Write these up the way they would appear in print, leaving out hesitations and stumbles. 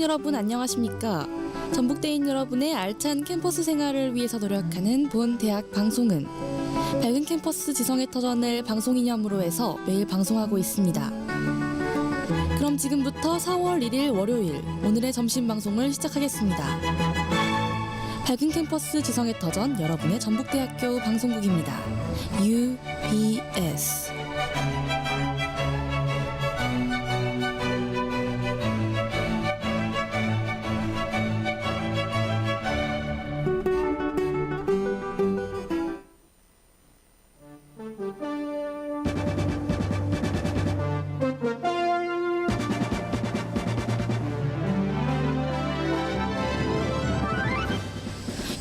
여러분 안녕하십니까? 전북대인 여러분의 알찬 캠퍼스 생활을 위해서 노력하는 본 대학 방송은 밝은 캠퍼스 지성의 터전을 방송 이념으로 해서 매일 방송하고 있습니다. 그럼 지금부터 4월 1일 월요일 오늘의 점심 방송을 시작하겠습니다. 밝은 캠퍼스 지성의 터전 여러분의 전북대학교 방송국입니다. UBS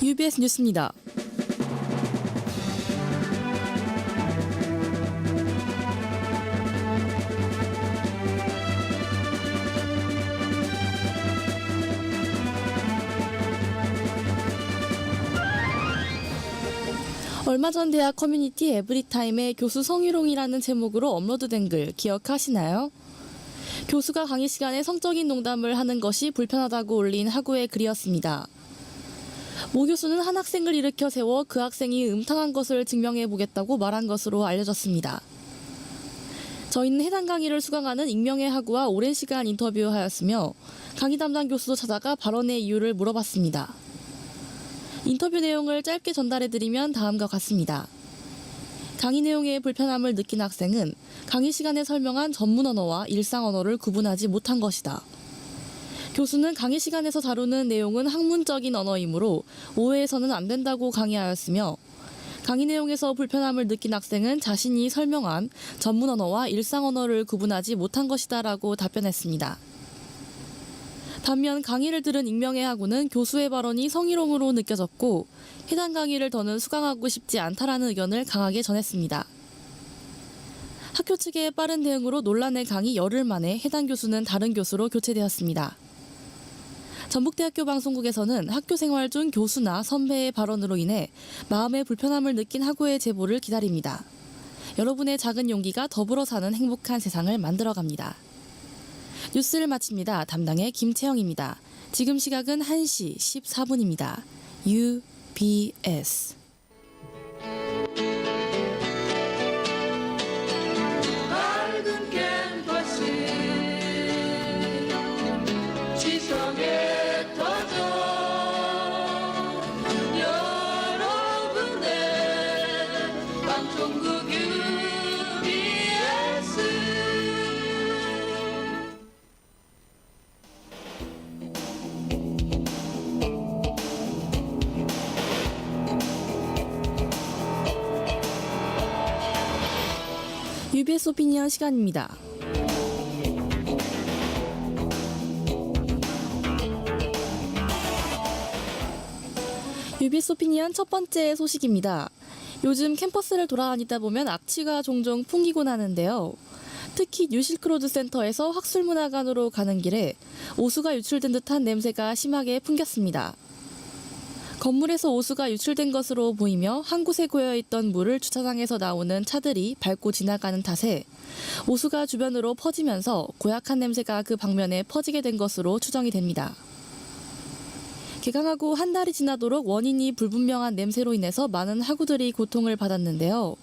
UBS 뉴스입니다. 얼마 전 대학 커뮤니티 에브리타임에 교수 성희롱이라는 제목으로 업로드된 글 기억하시나요? 교수가 강의 시간에 성적인 농담을 하는 것이 불편하다고 올린 하구의 글이었습니다. 모 교수는 한 학생을 일으켜 세워 그 학생이 음탕한 것을 증명해 보겠다고 말한 것으로 알려졌습니다. 저희는 해당 강의를 수강하는 익명의 하구와 오랜 시간 인터뷰하였으며 강의 담당 교수도 찾아가 발언의 이유를 물어봤습니다. 인터뷰 내용을 짧게 전달해드리면 다음과 같습니다. 강의 내용에 불편함을 느낀 학생은 강의 시간에 설명한 전문 언어와 일상 언어를 구분하지 못한 것이다. 교수는 강의 시간에서 다루는 내용은 학문적인 언어이므로 오해해서는 안 된다고 강의하였으며 강의 내용에서 불편함을 느낀 학생은 자신이 설명한 전문 언어와 일상 언어를 구분하지 못한 것이다 라고 답변했습니다. 반면 강의를 들은 익명의 하구는 교수의 발언이 성희롱으로 느껴졌고 해당 강의를 더는 수강하고 싶지 않다라는 의견을 강하게 전했습니다. 학교 측의 빠른 대응으로 논란의 강의 열흘 만에 해당 교수는 다른 교수로 교체되었습니다. 전북대학교 방송국에서는 학교 생활 중 교수나 선배의 발언으로 인해 마음의 불편함을 느낀 학우의 제보를 기다립니다. 여러분의 작은 용기가 더불어 사는 행복한 세상을 만들어갑니다. 뉴스를 마칩니다. 담당의 김채영입니다. 지금 시각은 1시 14분입니다. UBS 밝은 캠퍼스 지성의 터전 여러분의 방송국 UBS UBS 오피니언 시간입니다. UBS 오피니언 첫 번째 소식입니다. 요즘 캠퍼스를 돌아다니다 보면 악취가 종종 풍기곤 하는데요. 특히 뉴실크로드 센터에서 학술문화관으로 가는 길에 오수가 유출된 듯한 냄새가 심하게 풍겼습니다. 건물에서 오수가 유출된 것으로 보이며 한 곳에 고여있던 물을 주차장에서 나오는 차들이 밟고 지나가는 탓에 오수가 주변으로 퍼지면서 고약한 냄새가 그 방면에 퍼지게 된 것으로 추정이 됩니다. 개강하고 한 달이 지나도록 원인이 불분명한 냄새로 인해서 많은 학우들이 고통을 받았는데요.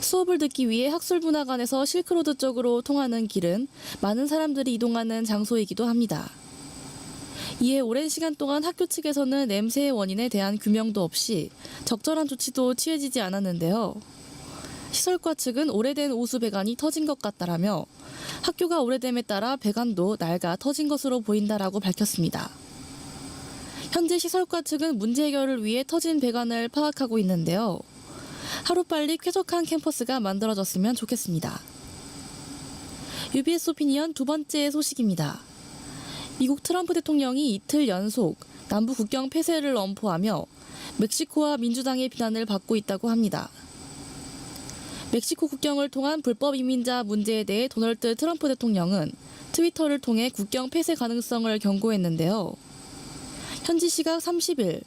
수업을 듣기 위해 학술문화관에서 실크로드 쪽으로 통하는 길은 많은 사람들이 이동하는 장소이기도 합니다. 이에 오랜 시간 동안 학교 측에서는 냄새의 원인에 대한 규명도 없이 적절한 조치도 취해지지 않았는데요. 시설과 측은 오래된 오수 배관이 터진 것 같다라며 학교가 오래됨에 따라 배관도 낡아 터진 것으로 보인다라고 밝혔습니다. 현재 시설과 측은 문제 해결을 위해 터진 배관을 파악하고 있는데요. 하루빨리 쾌적한 캠퍼스가 만들어졌으면 좋겠습니다. UBS 오피니언 두 번째 소식입니다. 미국 트럼프 대통령이 이틀 연속 남부 국경 폐쇄를 엄포하며 멕시코와 민주당의 비난을 받고 있다고 합니다. 멕시코 국경을 통한 불법 이민자 문제에 대해 도널드 트럼프 대통령은 트위터를 통해 국경 폐쇄 가능성을 경고했는데요. 현지 시각 30일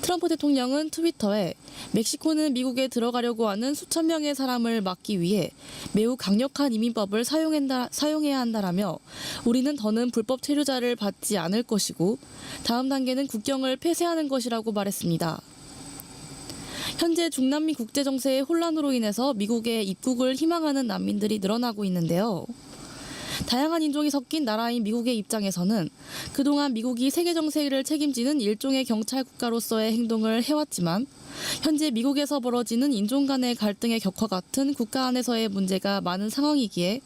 트럼프 대통령은 트위터에 멕시코는 미국에 들어가려고 하는 수천 명의 사람을 막기 위해 매우 강력한 이민법을 사용해야 한다라며 우리는 더는 불법 체류자를 받지 않을 것이고 다음 단계는 국경을 폐쇄하는 것이라고 말했습니다. 현재 중남미 국제정세의 혼란으로 인해서 미국에 입국을 희망하는 난민들이 늘어나고 있는데요. 다양한 인종이 섞인 나라인 미국의 입장에서는 그동안 미국이 세계 정세를 책임지는 일종의 경찰 국가로서의 행동을 해왔지만 현재 미국에서 벌어지는 인종 간의 갈등의 격화 같은 국가 안에서의 문제가 많은 상황이기에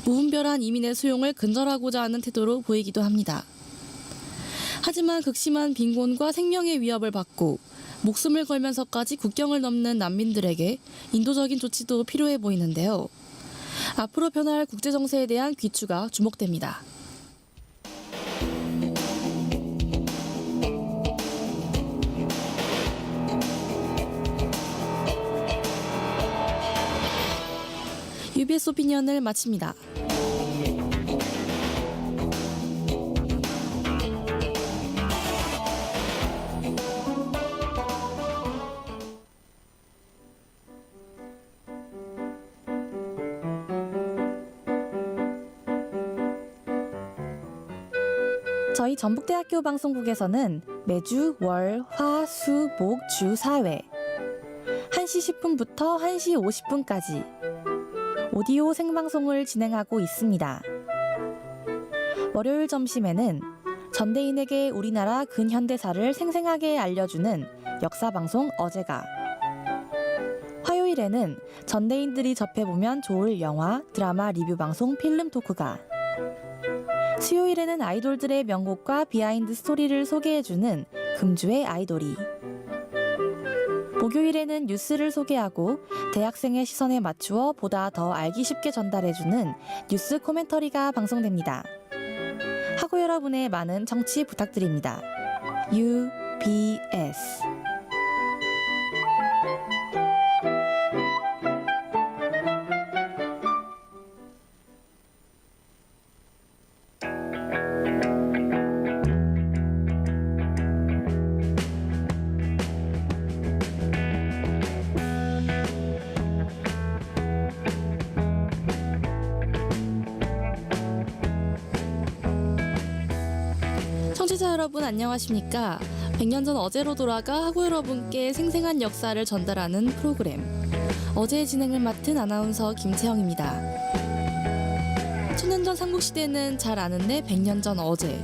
무분별한 이민의 수용을 근절하고자 하는 태도로 보이기도 합니다. 하지만 극심한 빈곤과 생명의 위협을 받고 목숨을 걸면서까지 국경을 넘는 난민들에게 인도적인 조치도 필요해 보이는데요. 앞으로 변화할 국제정세에 대한 귀추가 주목됩니다. UBS 오피니언을 마칩니다. 저희 전북대학교 방송국에서는 매주 월, 화, 수, 목, 주 4회 1시 10분부터 1시 50분까지 오디오 생방송을 진행하고 있습니다. 월요일 점심에는 전대인에게 우리나라 근현대사를 생생하게 알려주는 역사방송 어제가, 화요일에는 전대인들이 접해보면 좋을 영화, 드라마 리뷰 방송 필름 토크가, 수요일에는 아이돌들의 명곡과 비하인드 스토리를 소개해주는 금주의 아이돌이, 목요일에는 뉴스를 소개하고 대학생의 시선에 맞추어 보다 더 알기 쉽게 전달해주는 뉴스 코멘터리가 방송됩니다. 학우 여러분의 많은 청취 부탁드립니다. UBS 청취자 여러분 안녕하십니까? 100년 전 어제로 돌아가 학우 여러분께 생생한 역사를 전달하는 프로그램 어제의 진행을 맡은 아나운서 김채영입니다. 1000년 전 삼국시대는 잘 아는데 100년 전 어제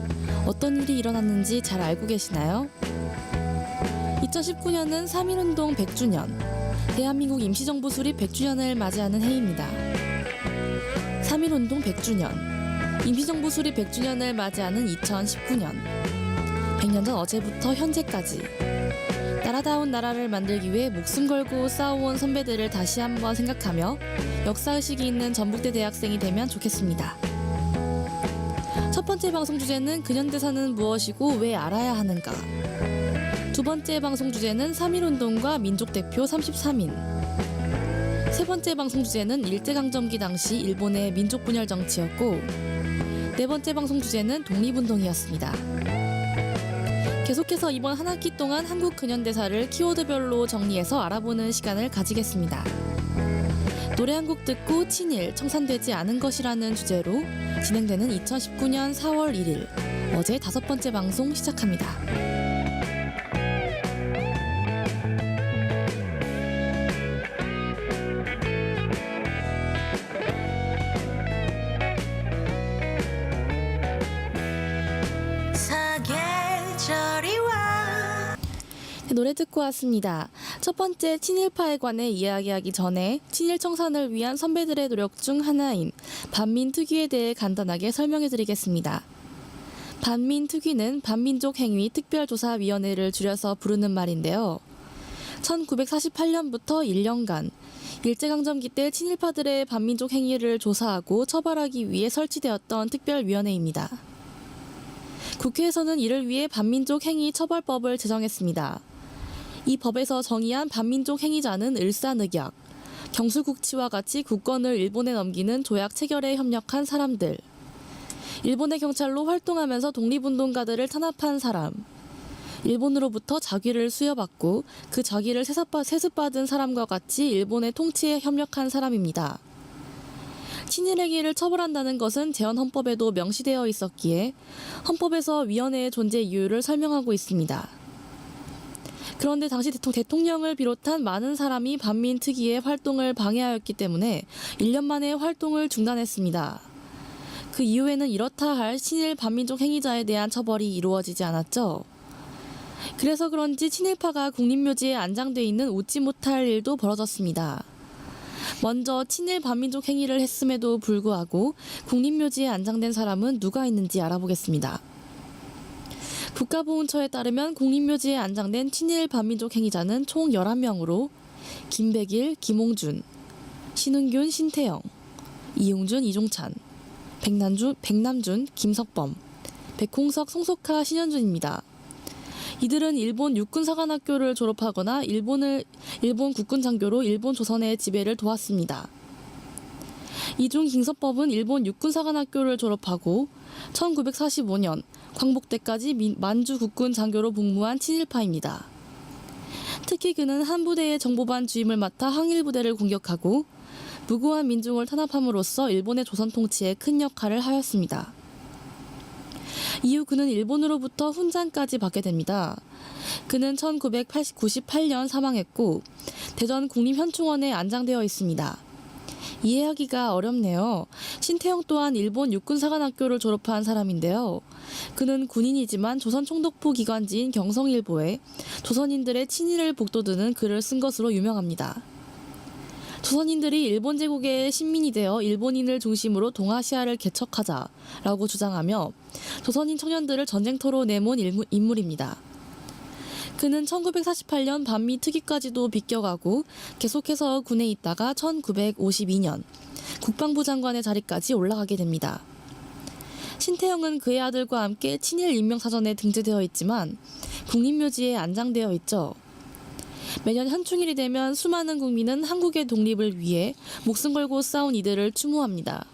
어떤 일이 일어났는지 잘 알고 계시나요? 2019년은 3.1운동 100주년, 대한민국 임시정부 수립 100주년을 맞이하는 해입니다. 3.1운동 100주년, 임시정부 수립 100주년을 맞이하는 2019년, 100년 전 어제부터 현재까지 나라다운 나라를 만들기 위해 목숨 걸고 싸워온 선배들을 다시 한번 생각하며 역사의식이 있는 전북대 대학생이 되면 좋겠습니다. 첫 번째 방송 주제는 근현대사는 무엇이고 왜 알아야 하는가. 두 번째 방송 주제는 3.1운동과 민족대표 33인. 세 번째 방송 주제는 일제강점기 당시 일본의 민족분열 정치였고, 네 번째 방송 주제는 독립운동이었습니다. 계속해서 이번 한 학기 동안 한국 근현대사를 키워드별로 정리해서 알아보는 시간을 가지겠습니다. 노래 한 곡 듣고 친일, 청산되지 않은 것이라는 주제로 진행되는 2019년 4월 1일 어제 5번째 방송 시작합니다. 노래 듣고 왔습니다. 첫 번째 친일파에 관해 이야기하기 전에 친일 청산을 위한 선배들의 노력 중 하나인 반민특위에 대해 간단하게 설명해 드리겠습니다. 반민특위는 반민족행위 특별조사위원회를 줄여서 부르는 말인데요. 1948년부터 1년간 일제강점기 때 친일파들의 반민족 행위를 조사하고 처벌하기 위해 설치되었던 특별위원회입니다. 국회에서는 이를 위해 반민족 행위 처벌법을 제정했습니다. 이 법에서 정의한 반민족 행위자는 을사늑약, 경술국치와 같이 국권을 일본에 넘기는 조약 체결에 협력한 사람들, 일본의 경찰로 활동하면서 독립운동가들을 탄압한 사람, 일본으로부터 자귀를 수여받고 그 자귀를 세습받은 사람과 같이 일본의 통치에 협력한 사람입니다. 친일행위를 처벌한다는 것은 제헌헌법에도 명시되어 있었기에 헌법에서 위원회의 존재 이유를 설명하고 있습니다. 그런데 당시 대통령을 비롯한 많은 사람이 반민특위의 활동을 방해하였기 때문에 1년 만에 활동을 중단했습니다. 그 이후에는 이렇다 할 친일 반민족 행위자에 대한 처벌이 이루어지지 않았죠. 그래서 그런지 친일파가 국립묘지에 안장돼 있는 웃지 못할 일도 벌어졌습니다. 먼저 친일 반민족 행위를 했음에도 불구하고 국립묘지에 안장된 사람은 누가 있는지 알아보겠습니다. 국가보훈처에 따르면 국립묘지에 안장된 친일 반민족 행위자는 총 11명으로 김백일, 김홍준, 신은균, 신태영, 이용준, 이종찬, 백남준, 김석범, 백홍석, 송석하, 신현준입니다. 이들은 일본 육군사관학교를 졸업하거나 일본 국군장교로 일본 조선의 지배를 도왔습니다. 이 중 김석범은 일본 육군사관학교를 졸업하고 1945년 광복대까지 만주 국군장교로 복무한 친일파입니다. 특히 그는 한 부대의 정보반 주임을 맡아 항일부대를 공격하고 무고한 민중을 탄압함으로써 일본의 조선 통치에 큰 역할을 하였습니다. 이후 그는 일본으로부터 훈장까지 받게 됩니다. 그는 1998년 사망했고 대전 국립현충원에 안장되어 있습니다. 이해하기가 어렵네요. 신태영 또한 일본 육군사관학교를 졸업한 사람인데요. 그는 군인이지만 조선총독부 기관지인 경성일보에 조선인들의 친일을 복돋우는 글을 쓴 것으로 유명합니다. 조선인들이 일본 제국의 식민이 되어 일본인을 중심으로 동아시아를 개척하자라고 주장하며 조선인 청년들을 전쟁터로 내몬 인물입니다. 그는 1948년 반미 특위까지도 비껴가고 계속해서 군에 있다가 1952년 국방부 장관의 자리까지 올라가게 됩니다. 신태영은 그의 아들과 함께 친일 인명사전에 등재되어 있지만 국립묘지에 안장되어 있죠. 매년 현충일이 되면 수많은 국민은 한국의 독립을 위해 목숨 걸고 싸운 이들을 추모합니다.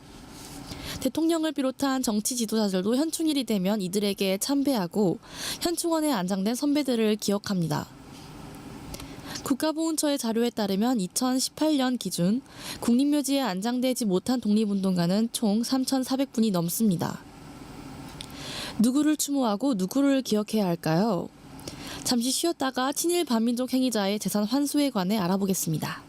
대통령을 비롯한 정치 지도자들도 현충일이 되면 이들에게 참배하고 현충원에 안장된 선배들을 기억합니다. 국가보훈처의 자료에 따르면 2018년 기준 국립묘지에 안장되지 못한 독립운동가는 총 3,400분이 넘습니다. 누구를 추모하고 누구를 기억해야 할까요? 잠시 쉬었다가 친일 반민족 행위자의 재산 환수에 관해 알아보겠습니다.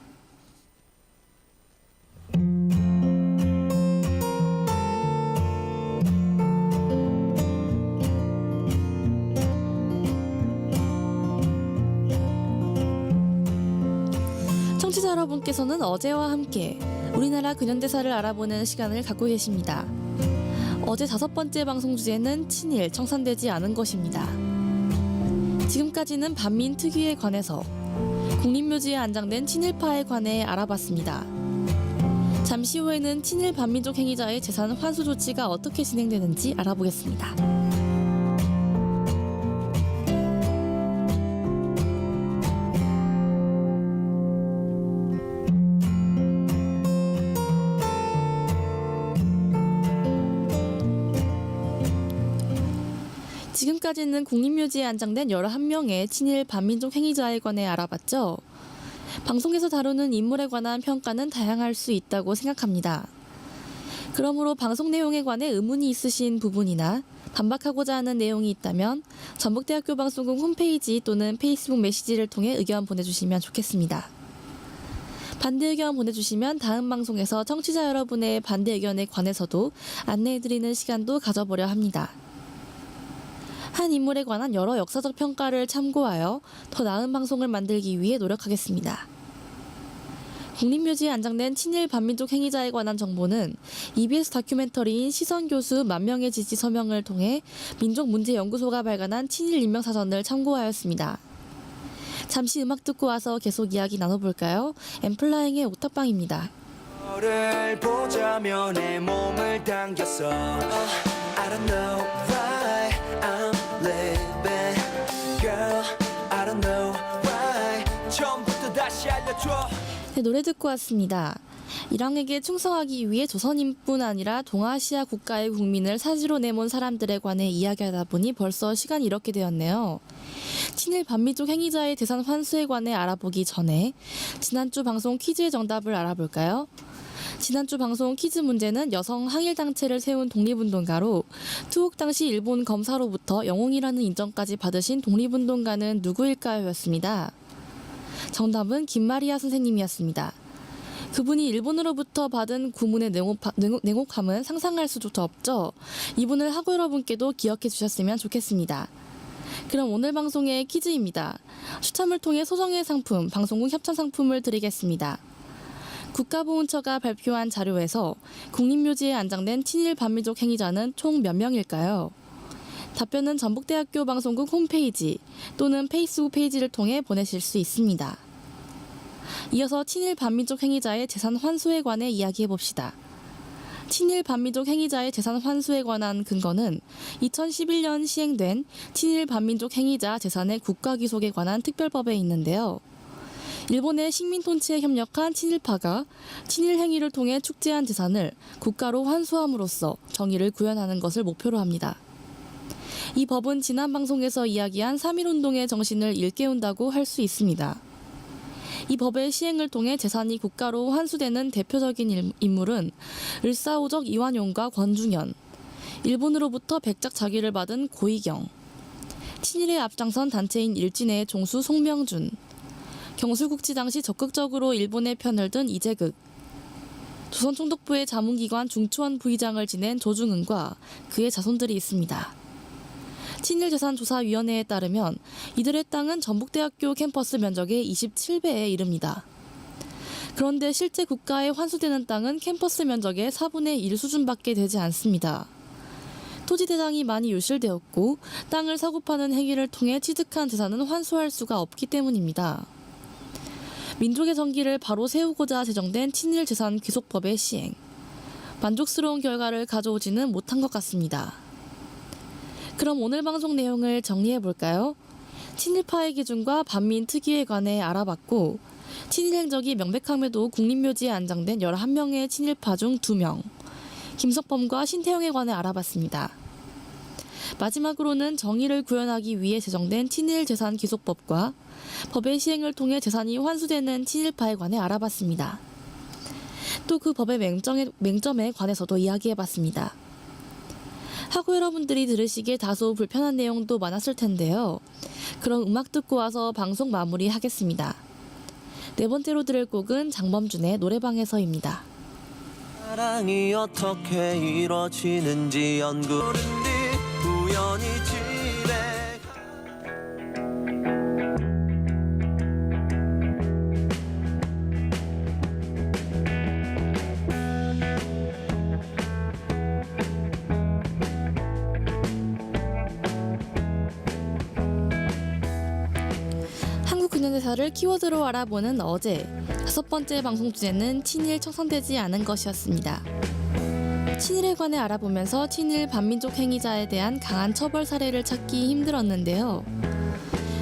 청취자 여러분께서는 어제와 함께 우리나라 근현대사를 알아보는 시간을 갖고 계십니다. 어제 5번째 방송 주제는 친일, 청산되지 않은 것입니다. 지금까지는 반민특위에 관해서 국립묘지에 안장된 친일파에 관해 알아봤습니다. 잠시 후에는 친일 반민족 행위자의 재산 환수 조치가 어떻게 진행되는지 알아보겠습니다. 지금까지는 국립묘지에 안장된 11명의 친일 반민족 행위자에 관해 알아봤죠. 방송에서 다루는 인물에 관한 평가는 다양할 수 있다고 생각합니다. 그러므로 방송 내용에 관해 의문이 있으신 부분이나 반박하고자 하는 내용이 있다면 전북대학교 방송국 홈페이지 또는 페이스북 메시지를 통해 의견 보내주시면 좋겠습니다. 반대 의견 보내주시면 다음 방송에서 청취자 여러분의 반대 의견에 관해서도 안내해드리는 시간도 가져보려 합니다. 한 인물에 관한 여러 역사적 평가를 참고하여 더 나은 방송을 만들기 위해 노력하겠습니다. 국립묘지에 안장된 친일 반민족 행위자에 관한 정보는 EBS 다큐멘터리인 시선교수 만명의 지지 서명을 통해 민족문제연구소가 발간한 친일 인명사전을 참고하였습니다. 잠시 음악 듣고 와서 계속 이야기 나눠볼까요? 엠플라잉의 오탁방입니다. 너를 보자며 내 몸을 당겼어 I don't know why I'm living Girl I don't know why 처음부터 다시 알려줘 네, 노래 듣고 왔습니다. 일왕에게 충성하기 위해 조선인뿐 아니라 동아시아 국가의 국민을 사지로 내몬 사람들에 관해 이야기하다 보니 벌써 시간이 이렇게 되었네요. 친일 반민족 행위자의 재산 환수에 관해 알아보기 전에 지난주 방송 퀴즈의 정답을 알아볼까요? 지난주 방송 퀴즈 문제는 여성 항일단체를 세운 독립운동가로 투옥 당시 일본 검사로부터 영웅이라는 인정까지 받으신 독립운동가는 누구일까요?였습니다. 정답은 김마리아 선생님이었습니다. 그분이 일본으로부터 받은 구문의 냉혹함은 상상할 수조차 없죠. 이분을 학우 여러분께도 기억해 주셨으면 좋겠습니다. 그럼 오늘 방송의 퀴즈입니다. 추첨을 통해 소정의 상품, 방송국 협찬 상품을 드리겠습니다. 국가보훈처가 발표한 자료에서 국립묘지에 안장된 친일 반민족 행위자는 총 몇 명일까요? 답변은 전북대학교 방송국 홈페이지 또는 페이스북 페이지를 통해 보내실 수 있습니다. 이어서 친일 반민족 행위자의 재산 환수에 관해 이야기해봅시다. 친일 반민족 행위자의 재산 환수에 관한 근거는 2011년 시행된 친일 반민족 행위자 재산의 국가귀속에 관한 특별법에 있는데요. 일본의 식민 통치에 협력한 친일파가 친일 행위를 통해 축제한 재산을 국가로 환수함으로써 정의를 구현하는 것을 목표로 합니다. 이 법은 지난 방송에서 이야기한 3.1운동의 정신을 일깨운다고 할 수 있습니다. 이 법의 시행을 통해 재산이 국가로 환수되는 대표적인 인물은 을사오적 이완용과 권중현, 일본으로부터 백작 자기를 받은 고이경, 친일에 앞장선 단체인 일진의 종수 송명준, 경술국지 당시 적극적으로 일본의 편을 든 이재극, 조선총독부의 자문기관 중추원 부의장을 지낸 조중은과 그의 자손들이 있습니다. 친일재산조사위원회에 따르면 이들의 땅은 전북대학교 캠퍼스 면적의 27배에 이릅니다. 그런데 실제 국가에 환수되는 땅은 캠퍼스 면적의 4분의 1 수준밖에 되지 않습니다. 토지 대장이 많이 유실되었고 땅을 사고 파는 행위를 통해 취득한 재산은 환수할 수가 없기 때문입니다. 민족의 정기를 바로 세우고자 제정된 친일재산 귀속법의 시행. 만족스러운 결과를 가져오지는 못한 것 같습니다. 그럼 오늘 방송 내용을 정리해 볼까요? 친일파의 기준과 반민 특위에 관해 알아봤고 친일 행적이 명백함에도 국립묘지에 안장된 11명의 친일파 중 2명, 김석범과 신태영에 관해 알아봤습니다. 마지막으로는 정의를 구현하기 위해 제정된 친일재산 귀속법과 법의 시행을 통해 재산이 환수되는 친일파에 관해 알아봤습니다. 또 그 법의 맹점에 관해서도 이야기해봤습니다. 학우 여러분들이 들으시기에 다소 불편한 내용도 많았을 텐데요. 그럼 음악 듣고 와서 방송 마무리하겠습니다. 네 번째로 들을 곡은 장범준의 노래방에서입니다. 사랑이 어떻게 이루어지는지 연구는 뒤 우연히 집에 한국 근현대사를 키워드로 알아보는 어제 5번째 방송 주제는 친일 청산되지 않은 것이었습니다. 친일에 관해 알아보면서 친일 반민족 행위자에 대한 강한 처벌 사례를 찾기 힘들었는데요.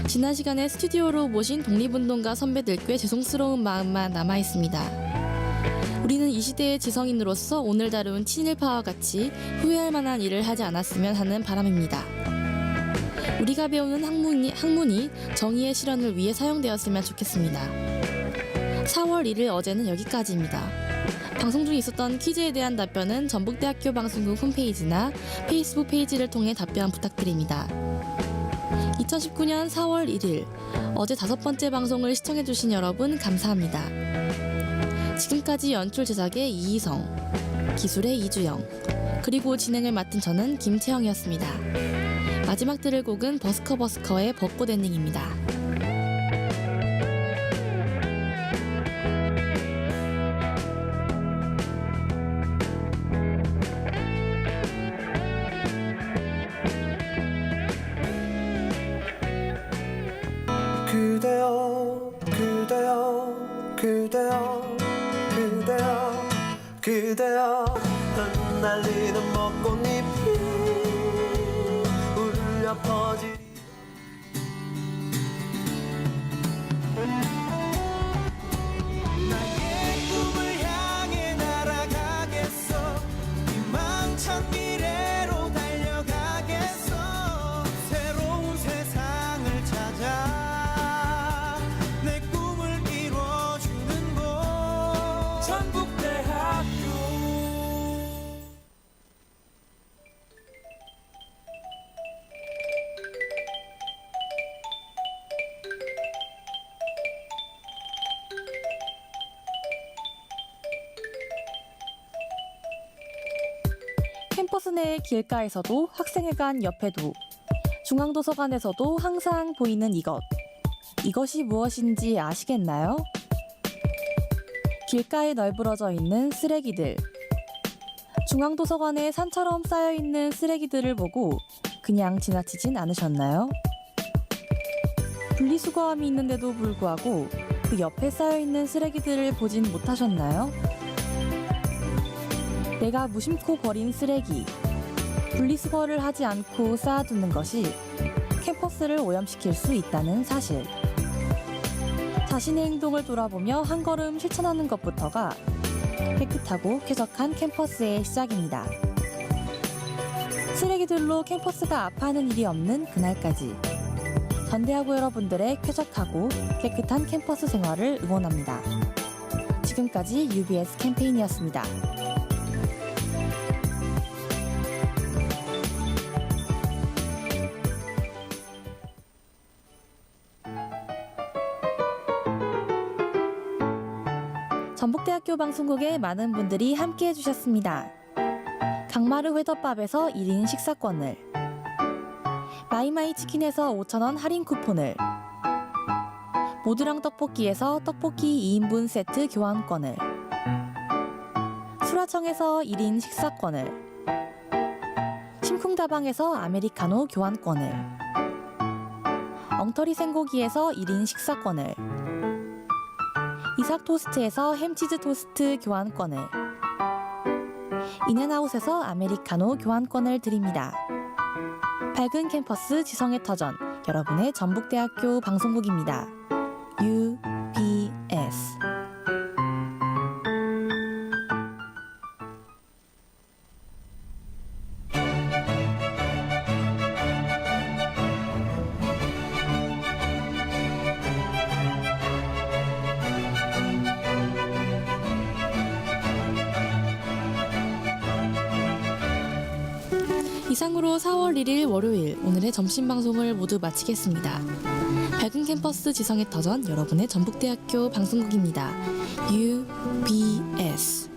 지난 시간에 스튜디오로 모신 독립운동가 선배들께 죄송스러운 마음만 남아있습니다. 우리는 이 시대의 지성인으로서 오늘 다룬 친일파와 같이 후회할 만한 일을 하지 않았으면 하는 바람입니다. 우리가 배우는 학문이 정의의 실현을 위해 사용되었으면 좋겠습니다. 4월 1일 어제는 여기까지입니다. 방송 중에 있었던 퀴즈에 대한 답변은 전북대학교 방송국 홈페이지나 페이스북 페이지를 통해 답변 부탁드립니다. 2019년 4월 1일 어제 5번째 방송을 시청해주신 여러분 감사합니다. 지금까지 연출 제작의 이희성, 기술의 이주영, 그리고 진행을 맡은 저는 김채영이었습니다. 마지막 들을 곡은 버스커의 벚꽃 엔딩입니다. 그대여 그대여 그대여 그대여 그대여 흩날리는 벚꽃잎이 울려 퍼지 나의 꿈을 향해 날아가겠어 희망찬 미래로 달려가겠어 새로운 세상을 찾아 캠퍼스 내 길가에서도 학생회관 옆에도 중앙도서관에서도 항상 보이는 이것. 이것이 무엇인지 아시겠나요? 길가에 널브러져 있는 쓰레기들. 중앙도서관에 산처럼 쌓여있는 쓰레기들을 보고 그냥 지나치진 않으셨나요? 분리수거함이 있는데도 불구하고 그 옆에 쌓여있는 쓰레기들을 보진 못하셨나요? 내가 무심코 버린 쓰레기, 분리수거를 하지 않고 쌓아두는 것이 캠퍼스를 오염시킬 수 있다는 사실. 자신의 행동을 돌아보며 한 걸음 실천하는 것부터가 깨끗하고 쾌적한 캠퍼스의 시작입니다. 쓰레기들로 캠퍼스가 아파하는 일이 없는 그날까지 전대하고 여러분들의 쾌적하고 깨끗한 캠퍼스 생활을 응원합니다. 지금까지 UBS 캠페인이었습니다. 전북대학교 방송국에 많은 분들이 함께해 주셨습니다. 강마르 회덮밥에서 1인 식사권을, 마이마이 치킨에서 5,000원 할인 쿠폰을, 모두랑 떡볶이에서 떡볶이 2인분 세트 교환권을, 수라청에서 1인 식사권을, 심쿵다방에서 아메리카노 교환권을, 엉터리 생고기에서 1인 식사권을, 이삭 토스트에서 햄치즈 토스트 교환권을, 인앤아웃에서 아메리카노 교환권을 드립니다. 밝은 캠퍼스 지성의 터전, 여러분의 전북대학교 방송국입니다. UBS. 이상으로 4월 1일 월요일 오늘의 점심 방송을 모두 마치겠습니다. 밝은 캠퍼스 지성의 터전, 여러분의 전북대학교 방송국입니다. UBS.